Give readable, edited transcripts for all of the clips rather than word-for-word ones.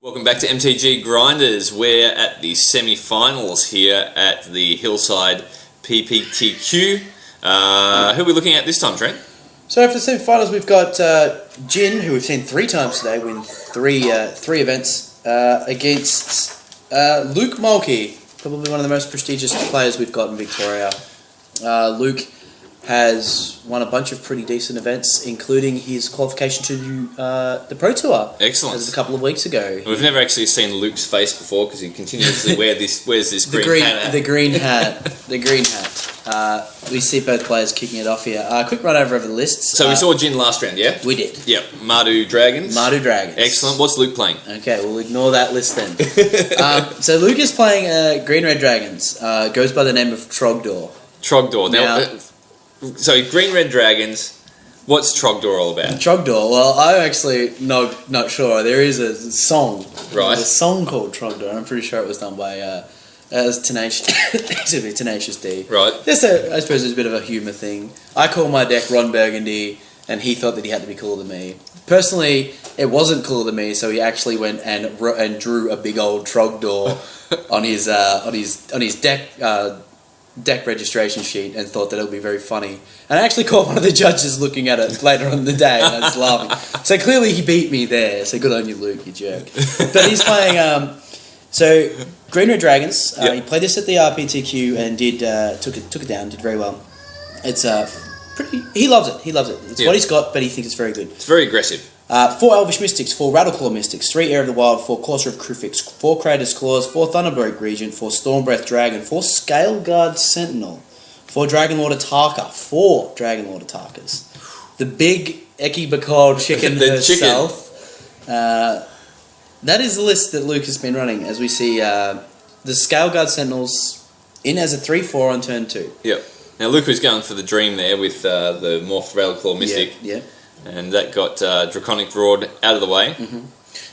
Welcome back to MTG Grinders. We're at the semi-finals here at the Hillside PPTQ. Who are we looking at this time, Trent? So for the semi-finals, we've got Jin, who we've seen 3 times today, win three events, against Luke Mulkey, probably one of the most prestigious players we've got in Victoria. Luke has won a bunch of pretty decent events, including his qualification to the Pro Tour. Excellent. As a couple of weeks ago. We've never actually seen Luke's face before because he continuously wears this green hat. The green hat. The green hat. We see both players kicking it off here. Quick run over the lists. So we saw Jin last round, yeah? We did. Yep. Mardu Dragons. Mardu Dragons. Excellent. What's Luke playing? Okay, we'll ignore that list then. So Luke is playing Green Red Dragons. Goes by the name of Trogdor. Trogdor. Now, so Green Red Dragons. What's Trogdor all about? Trogdor. Well, I'm actually not sure. There is a song. Right. There's a song called Trogdor. I'm pretty sure it was done by Tenacious D. Right. I suppose it's a bit of a humour thing. I call my deck Ron Burgundy, and he thought that he had to be cooler than me. Personally, it wasn't cooler than me, so he actually went and drew a big old Trogdor on his deck registration sheet and thought that it would be very funny. And I actually caught one of the judges looking at it later on in the day, and I was laughing. So clearly he beat me there. So good on you, Luke, you jerk. But he's playing. So Green Red Dragons. Yep. He played this at the RPTQ and took it down. Did very well. It's pretty. He loves it. It's what he's got, but he thinks it's very good. It's very aggressive. 4 Elvish Mystics, 4 Rattleclaw Mystics, 3 Heir of the Wild, 4 Courser of Krufix, 4 Kratos Claws, 4 Thunderbreak Regent, 4 Stormbreath Dragon, 4 Scaleguard Sentinel, 4 Dragonlord Ataka, 4 Dragonlord Atakas. The big Eki Bakal chicken herself. That is the list that Luke has been running, as we see the Scaleguard Sentinels in as a 3-4 on turn 2. Yep. Now Luke was going for the dream there with the Morphed Rattleclaw Mystic. Yeah. And that got Draconic Roared out of the way. Mm-hmm.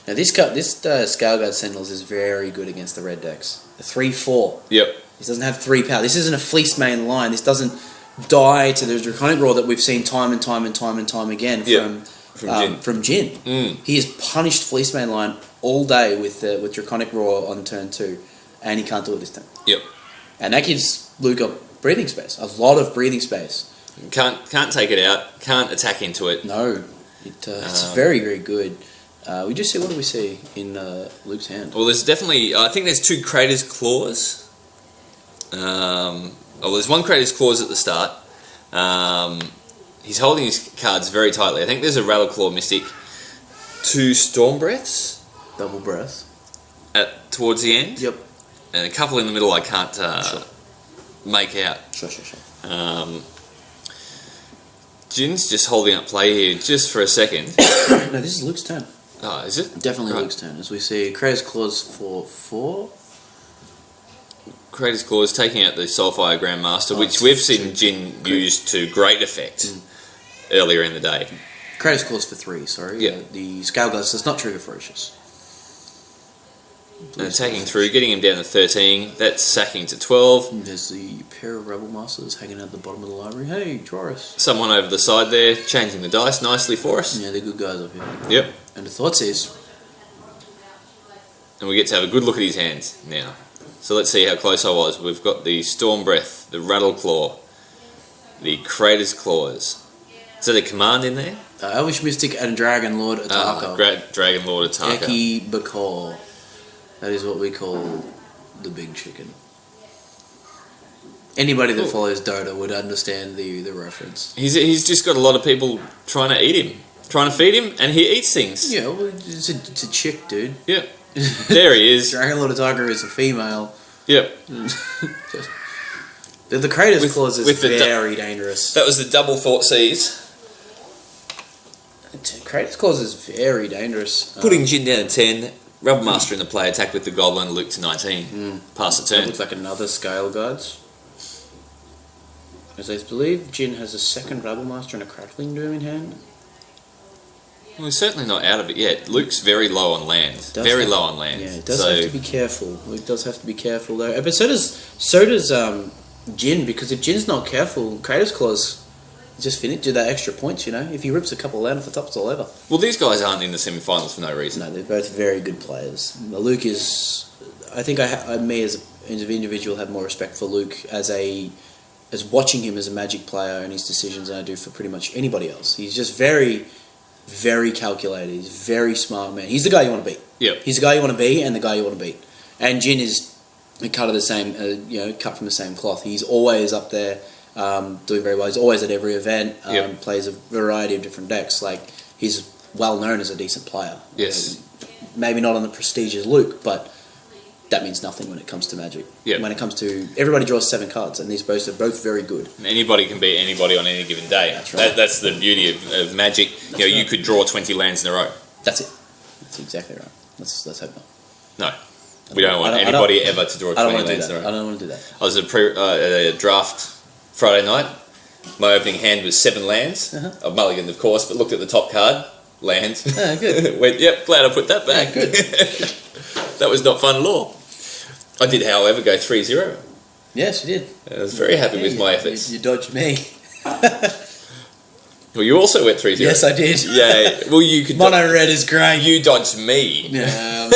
Now this Scaleguard Sentinels is very good against the red decks. The 3-4. Yep. This doesn't have 3 power. This isn't a Fleece main line. This doesn't die to the Draconic Roar that we've seen time and time again from Jin. Mm. He has punished Fleece main line all day with Draconic Roar on turn 2, and he can't do it this time. Yep. And that gives Luke a breathing space, a lot of breathing space. Can't take it out. Can't attack into it. No, it's very, very good. We just see, what do we see in Luke's hand? Well, there's definitely, I think there's 2 Kratos Claws. There's 1 Kratos Claws at the start. He's holding his cards very tightly. I think there's a Rattleclaw Mystic, 2 Stormbreaths. Double breath. Towards the end. Yep. And a couple in the middle I can't make out. Sure. Jin's just holding up play here just for a second. No, this is Luke's turn. Oh, is it? Definitely Luke's turn, as we see Kratos Claws for 4. Kratos Claws taking out the Soulfire Grandmaster, which we've seen Jin use to great effect earlier in the day. Kratos Claws for 3, sorry. Yeah. The Scaleguard does not trigger Ferocious. And attacking through, getting him down to 13. That's sacking to 12. And there's the pair of Rebel Masters hanging out the bottom of the library. Hey, Joris. Someone over the side there, changing the dice nicely for us. Yeah, they're good guys up here. Yep. And the thoughts is... And we get to have a good look at his hands now. So let's see how close I was. We've got the Stormbreath, the Rattleclaw, the Kratos Claws. Is that a command in there? Elvish Mystic and Dragonlord Ataka. Dragonlord Ataka. Eki Bakal. That is what we call the big chicken. Anybody that follows Dota would understand the reference. He's just got a lot of people trying to eat him. Trying to feed him, and he eats things. Yeah, well, it's a chick, dude. Yep. There he is. Dragonlord Ataka is a female. Yep. The Kratos Claws is very dangerous. That was the double Thought Seize. Kratos Claws is very dangerous. Putting Jin down to 10, Rebel Master in the play, attack with the Goblin, Luke to 19. Pass the turn. That looks like another Scaleguards. As I believe, Jin has a second Rebel Master and a Crackling Doom in hand. Well, he's certainly not out of it yet. Luke's very low on land. Very low on land. Yeah, it does have to be careful. Luke does have to be careful though. But so does Jin, because if Jin's not careful, Kratos Claws just finish, do that extra points, you know. If he rips a couple out off the top, it's all over. Well, these guys aren't in the semi-finals for no reason. No, they're both very good players. Luke is... I think me as an individual have more respect for Luke as watching him as a Magic player and his decisions than I do for pretty much anybody else. He's just very, very calculated. He's a very smart man. He's the guy you want to beat. Yeah. He's the guy you want to be and the guy you want to beat. And Jin is cut of the same, cut from the same cloth. He's always up there, doing very well. He's always at every event. Plays a variety of different decks. Like, he's well known as a decent player. Yes. Maybe not on the prestige as Luke, but that means nothing when it comes to Magic. Yeah. When it comes to... Everybody draws 7 cards, and these both are both very good. Anybody can beat anybody on any given day. That's right. That's the beauty of Magic. You could draw 20 lands in a row. That's it. That's exactly right. Let's hope not. No. We don't want anybody ever to draw 20 lands in a row. I don't want to do that. I was at a draft Friday night. My opening hand was 7 lands. Uh-huh. I've mulliganed, of course, but looked at the top card. Lands. Oh, good. Went, yep, glad I put that back. Yeah, good. That was not fun at all. I did, however, go 3-0. Yes, you did. I was very happy with my efforts. You dodged me. Well, you also went 3-0. Yes, I did. Yeah. Well, you could. Mono red is great. You dodged me. Yeah.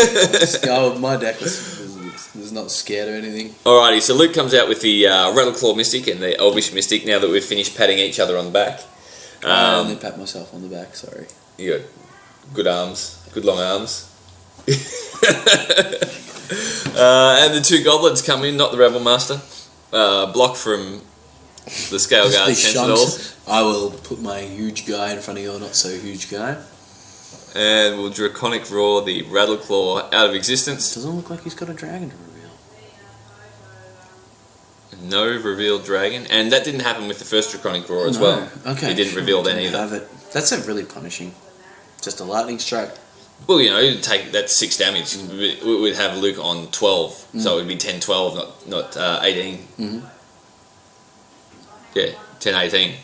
My deck was not scared of anything. Alrighty, so Luke comes out with the Rattleclaw Mystic and the Elvish Mystic now that we've finished patting each other on the back. I only pat myself on the back, sorry. You got good arms, good long arms. And the 2 goblins come in, not the Rebel Master. Block from the Scale Guard Sentinels. I will put my huge guy in front of your not so huge guy. And we'll Draconic Roar the Rattleclaw out of existence. Doesn't look like he's got a dragon to reveal. No revealed dragon. And that didn't happen with the first Draconic Roar as well. Okay. He didn't reveal that either. Have it. That's really punishing. Just a lightning strike. Well, take that 6 damage. We would have Luke on 12, so it would be 10-12, not 18. Mm-hmm. Yeah, 10-18.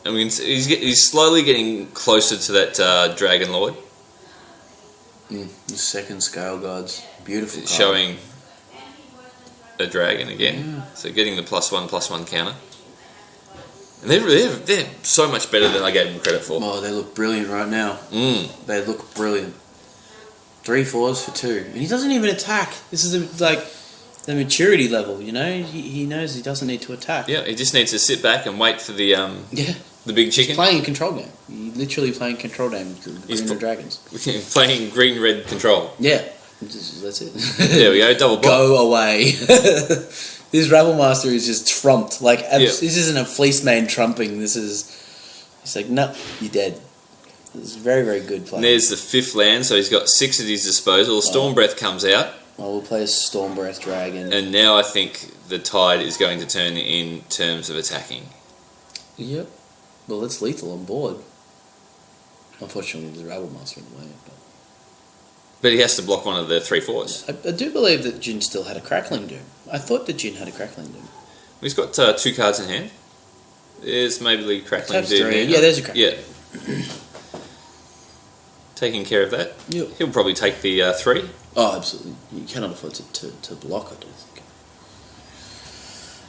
I mean, he's slowly getting closer to that Dragon Lord. The second Scale Guards, beautiful card. Showing a dragon again. Yeah. So getting the +1/+1 counter. And they're so much better than I gave them credit for. Oh, they look brilliant right now. They look brilliant. 3 4s for 2. And he doesn't even attack. This is the maturity level, you know? He knows he doesn't need to attack. Yeah, he just needs to sit back and wait for the big chicken. He's playing a control game. He's literally playing control game with Green Red Dragons. Playing green-red control. Yeah. That's it. There we go, double block. Go away. This Rabble Master is just trumped. This isn't a fleece man trumping. It's like, no, you're dead. It's very, very good play. And there's the 5th land, so he's got 6 at his disposal. Storm Breath comes out. We'll play a Storm Breath Dragon. And now I think the tide is going to turn in terms of attacking. Yep. Well, it's lethal on board. Unfortunately, there's a Rabble Master in the way. But he has to block one of the 3 4s. I do believe that Jin still had a Crackling Doom. I thought that Jin had a Crackling Doom. He's got 2 cards in hand. There's maybe the Crackling Doom. Yeah, there's a Crackling. Yeah. Taking care of that. Yep. He'll probably take the 3. Oh, absolutely. You cannot afford to block, I don't think.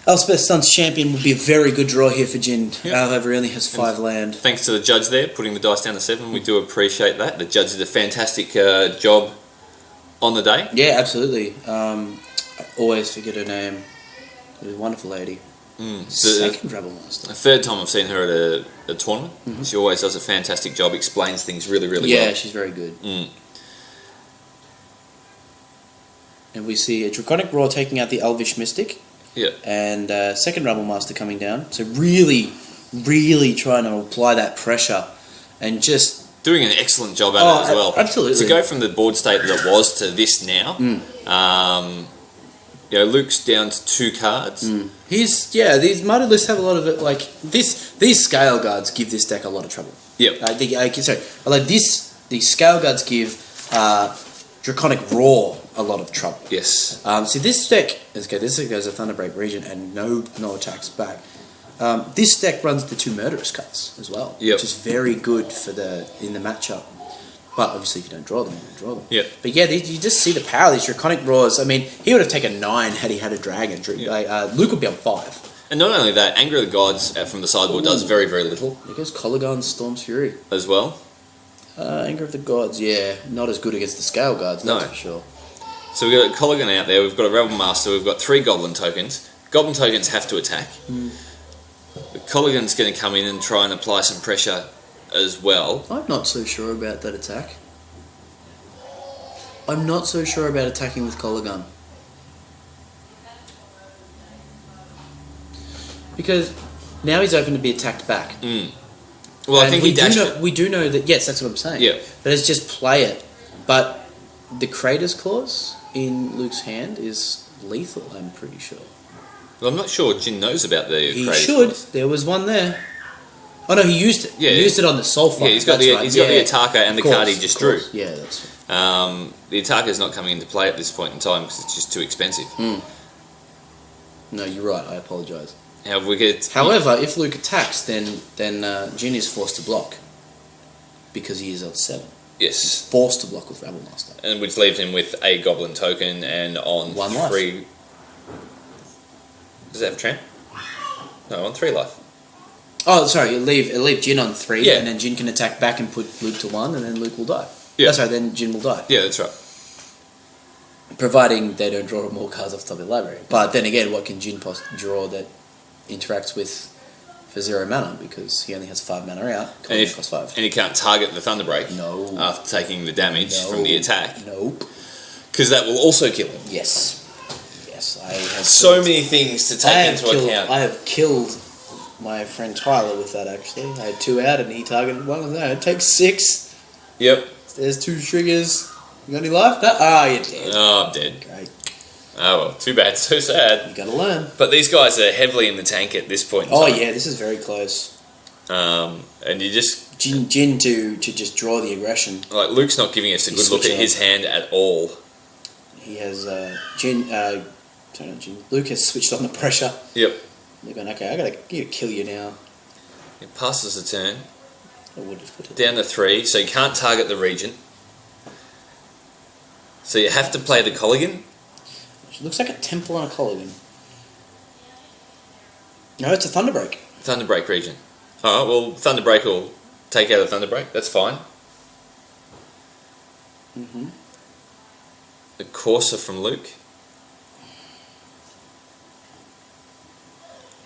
Elspeth Sun's Champion would be a very good draw here for Jin. Yep. However, he only has 5 land. Thanks to the judge there, putting the dice down to 7. We do appreciate that. The judge did a fantastic job on the day. Yeah, absolutely. I always forget her name. She's a wonderful lady. Second Rebel Master. The 3rd time I've seen her at a tournament. Mm-hmm. She always does a fantastic job, explains things really, really well. Yeah, she's very good. And we see a Draconic Roar taking out the Elvish Mystic. Yeah. And second Rebel Master coming down. So really, really trying to apply that pressure and just... Doing an excellent job at it as well. Absolutely. To go from the board state that was to this now, Luke's down to 2 cards. These Mighty Lists have a lot of it, these Scale Guards give this deck a lot of trouble. Yep. These Scale Guards give Draconic Roar a lot of trouble. Yes. See, this deck... this goes a Thunderbreak Region and no attacks back. This deck runs the 2 Murderous cards as well, which is very good in the matchup. But obviously, if you don't draw them, you don't draw them. Yep. But yeah, you just see the power of these Draconic Roars. I mean, he would have taken 9 had he had a dragon. Luke would be on 5. And not only that, Anger of the Gods from the sideboard does very, very little There goes Kolaghan Storm's Fury. as well. Anger of the Gods, yeah. Not as good against the Scale Guards, that's No. for sure. So we've got a Colligan out there, we've got a Rebel Master, we've got 3 Goblin tokens. Goblin tokens have to attack. The Colligan's going to come in and try and apply some pressure as well. I'm not so sure about that attack. I'm not so sure about attacking with Kolaghan. Because now he's open to be attacked back. Well, I And think we he dashed do it. know, we do know that, yes, that's what I'm saying. Yeah. But it's just play it. But the Kratos clause in Luke's hand is lethal, I'm pretty sure. Well, I'm not sure Jin knows about the He Kratos should. clause. There was one there. Oh no, he used it. Yeah. He used it on the Soulfire. Yeah, he's got That's the right. he's got Yeah. the Ataka and the Of course, card he just drew. Yeah, that's right. The Ataka's not coming into play at this point in time because it's just too expensive. No, you're right. I apologise. However, we get However, if Luke attacks, then Jin is forced to block because he is on 7. yes, Forced to block with Rebel Master. and which leaves him with a Goblin token and on 1 life. 3. Does that have tramp? No, on 3 life. Oh, sorry. It'll leave Jin on 3, Yeah. and then Jin can attack back and put Luke to 1, and then Luke will die. Yeah. That's right. Then Jin will die, Yeah, that's right. providing they don't draw more cards off the top of the library. But then again, what can Jin draw that interacts with for 0 mana, because he only has 5 mana out. And if costs 5. and he can't target the Thunderbreak No. after taking the damage No. from the attack, Nope. because that will also kill him. Yes. Yes. I have So killed- many things to I take have into killed. account. I have killed my friend Tyler with that. Actually, I had 2 out, and he targeted 1 of that. It takes 6. Yep. There's 2 triggers. You got any life? No? Ah, you're dead. Oh, I'm dead. Great. Oh well, too bad. So sad. You gotta learn. But these guys are heavily in the tank at this point in Oh time. yeah, this is very close. And you just Jin to just draw the aggression. like Luke's not giving us a He's good look at switching his hand at all. He has Jin. Sorry, not Jin. Luke has switched on the pressure. Yep. They're going, okay, I gotta kill you now. It passes the turn I would have put it. down to 3, so you can't target the Regent. So you have to play the Colligan. It looks like a temple on a Colligan. No, it's a Thunderbreak. Thunderbreak Regent. Oh well, Thunderbreak will take out a Thunderbreak. That's fine. Mm-hmm. The Corsa from Luke.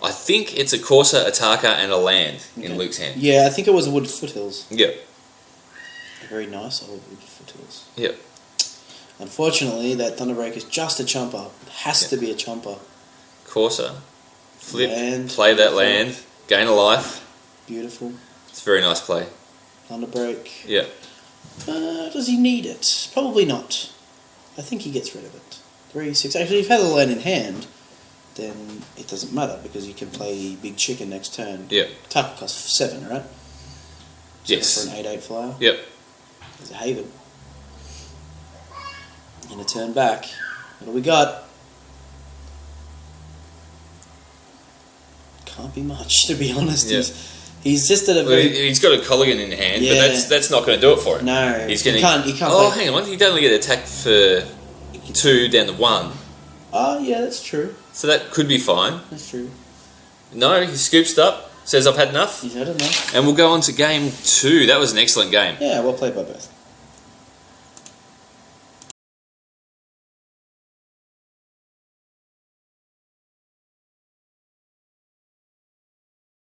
I think it's a Corsa, Ataka, and a land in Okay. Luke's hand. Yeah, I think it was a Wooded Foothills. Yep. A very nice old Wooded Foothills. Yep. Unfortunately, that Thunderbreak is just a chumper. It has to be a chumper. Corsa. Flip. Land. Play that land. Gain a life. Beautiful. It's a very nice play. Thunderbreak. Yeah. Does he need it? Probably not. I think he gets rid of it. 3, 6. Actually, if you have the land in hand, then it doesn't matter because you can play Big Chicken next turn. Yeah. Attack costs 7, right? Yes. For an 8/8 flyer. Yep. There's a Haven. In a turn back. What do we got? Can't be much, to be honest. Yeah. He's just at a Well, very... he's got a Colligan in hand, Yeah. but that's not going to do it for him. No, He's going he to. can't Oh, play... hang on. He'd only get attacked for 2 down to 1, Oh, yeah, that's true. so that could be fine. That's true. No, he scoops it up, says I've had enough, He's had enough. and we'll go on to game 2. That was an excellent game. Yeah, well played by both.